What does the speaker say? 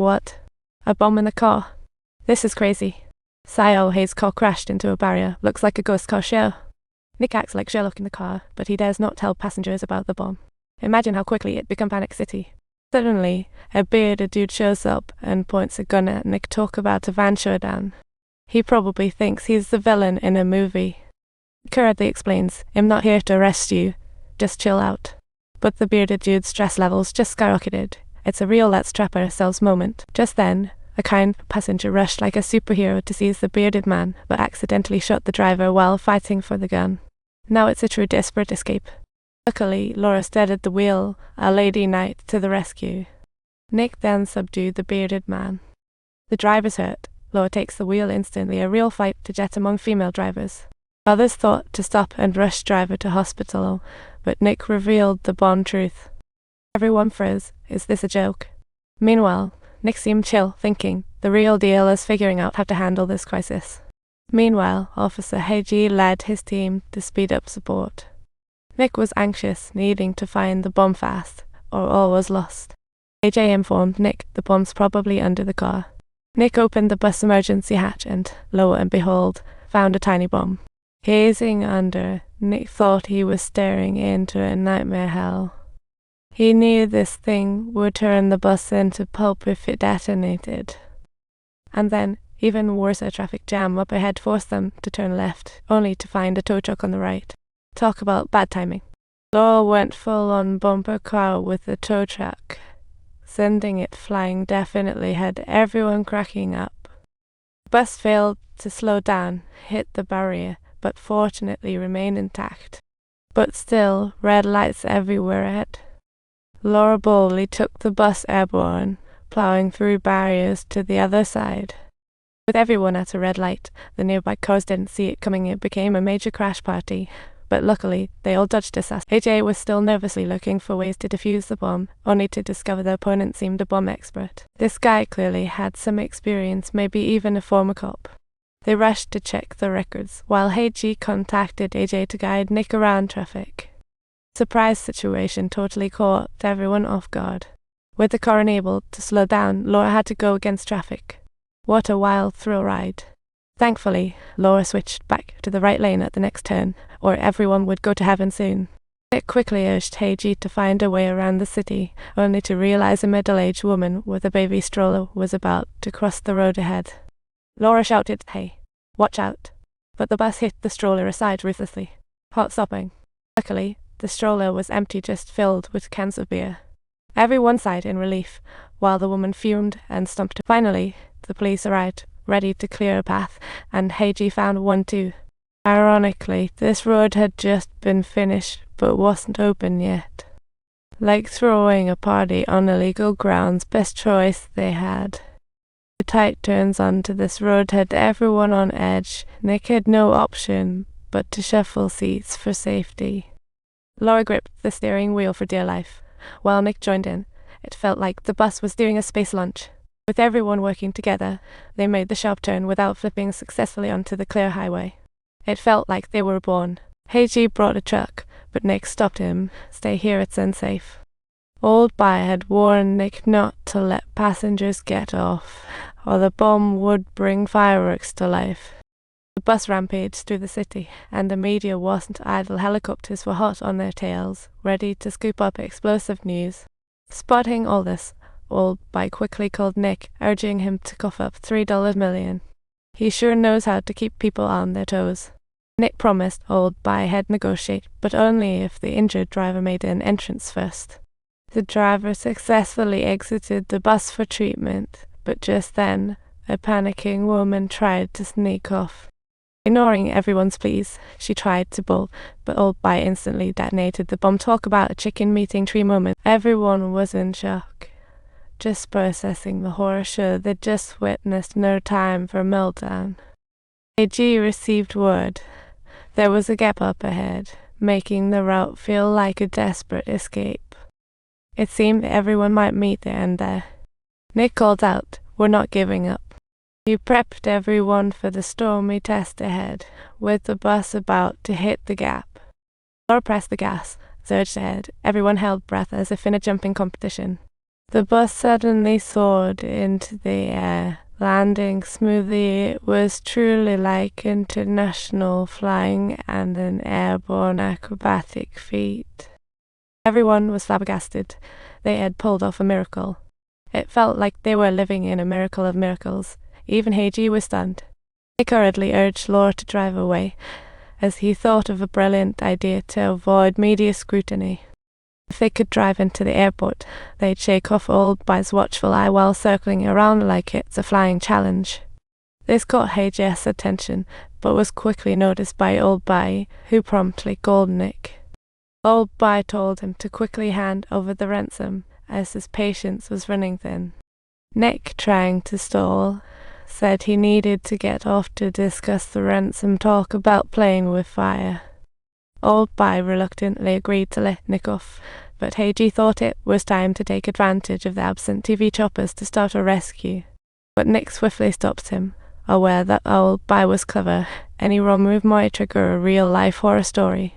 What? A bomb in the car? This is crazy. Sayo Hayes' car crashed into a barrier. Looks like a ghost car show. Nick acts like Sherlock in the car, but he dares not tell passengers about the bomb. Imagine how quickly it become Panic City. Suddenly, a bearded dude shows up and points a gun at Nick. Talk about a van showdown. He probably thinks he's the villain in a movie. Nick hurriedly explains, I'm not here to arrest you. Just chill out. But the bearded dude's stress levels just skyrocketed. It's a real let's trap ourselves moment. Just then, a kind passenger rushed like a superhero to seize the bearded man, but accidentally shot the driver while fighting for the gun. Now it's a true desperate escape. Luckily, Laura steadied the wheel, a lady knight to the rescue. Nick then subdued the bearded man. The driver's hurt. Laura takes the wheel instantly, a real fight to jet among female drivers. Others thought to stop and rush driver to hospital, but Nick revealed the bomb truth. Everyone froze. Is this a joke? Meanwhile, Nick seemed chill, thinking, the real deal is figuring out how to handle this crisis. Meanwhile, Officer Heiji led his team to speed up support. Nick was anxious, needing to find the bomb fast, or all was lost. AJ informed Nick the bomb's probably under the car. Nick opened the bus emergency hatch and, lo and behold, found a tiny bomb. Gazing under, Nick thought he was staring into a nightmare hell. He knew this thing would turn the bus into pulp if it detonated. And then, even worse, a traffic jam up ahead forced them to turn left, only to find a tow truck on the right. Talk about bad timing. Law went full-on bumper car with the tow truck. Sending it flying definitely had everyone cracking up. The bus failed to slow down, hit the barrier, but fortunately remained intact. But still, red lights everywhere ahead. Laura boldly took the bus airborne, plowing through barriers to the other side. With everyone at a red light, the nearby cars didn't see it coming. It became a major crash party, but luckily, they all dodged disaster. AJ was still nervously looking for ways to defuse the bomb, only to discover the opponent seemed a bomb expert. This guy clearly had some experience, maybe even a former cop. They rushed to check the records, while Heiji contacted AJ to guide Nick around traffic. Surprise situation totally caught everyone off guard. With the car unable to slow down, Laura had to go against traffic. What a wild thrill ride. Thankfully, Laura switched back to the right lane at the next turn, or everyone would go to heaven soon. It quickly urged Heiji to find a way around the city, only to realize a middle-aged woman with a baby stroller was about to cross the road ahead. Laura shouted, "Hey, watch out!" But the bus hit the stroller aside ruthlessly, hot stopping. Luckily, the stroller was empty, just filled with cans of beer. Everyone sighed in relief, while the woman fumed and stomped. Finally, the police arrived, ready to clear a path, and Heiji found one too. Ironically, this road had just been finished, but wasn't open yet. Like throwing a party on illegal grounds, best choice they had. The tight turns onto this road had everyone on edge. Nick had no option but to shuffle seats for safety. Laura gripped the steering wheel for dear life, while Nick joined in. It felt like the bus was doing a space launch. With everyone working together, they made the sharp turn without flipping successfully onto the clear highway. It felt like they were born. Heiji brought a truck, but Nick stopped him. Stay here, it's unsafe. Old Bai had warned Nick not to let passengers get off, or the bomb would bring fireworks to life. The bus rampaged through the city, and the media wasn't idle. Helicopters were hot on their tails, ready to scoop up explosive news. Spotting all this, Old Bai quickly called Nick, urging him to cough up $3 million. He sure knows how to keep people on their toes. Nick promised Old Bai he'd negotiate, but only if the injured driver made an entrance first. The driver successfully exited the bus for treatment, but just then, a panicking woman tried to sneak off. Ignoring everyone's pleas, she tried to bolt, but Old Bai instantly detonated the bomb. Talk about a chicken meeting tree moment. Everyone was in shock, just processing the horror show they'd just witnessed. No time for meltdown. AG received word. There was a gap up ahead, making the route feel like a desperate escape. It seemed everyone might meet their end there. Nick called out, "We're not giving up." He prepped everyone for the stormy test ahead, with the bus about to hit the gap. Laura pressed the gas, surged ahead. Everyone held breath as if in a jumping competition. The bus suddenly soared into the air, landing smoothly. It was truly like international flying and an airborne acrobatic feat. Everyone was flabbergasted. They had pulled off a miracle. It felt like they were living in a miracle of miracles. Even Heiji was stunned. He hurriedly urged Laura to drive away, as he thought of a brilliant idea to avoid media scrutiny. If they could drive into the airport, they'd shake off Old Bai's watchful eye while circling around like it's a flying challenge. This caught Heiji's attention, but was quickly noticed by Old Bai, who promptly called Nick. Old Bai told him to quickly hand over the ransom, as his patience was running thin. Nick, trying to stall, said he needed to get off to discuss the ransom talk about playing with fire. Old Bai reluctantly agreed to let Nick off, but Heiji thought it was time to take advantage of the absent TV choppers to start a rescue. But Nick swiftly stopped him, aware that Old Bai was clever, and he removed might trigger a real-life horror story.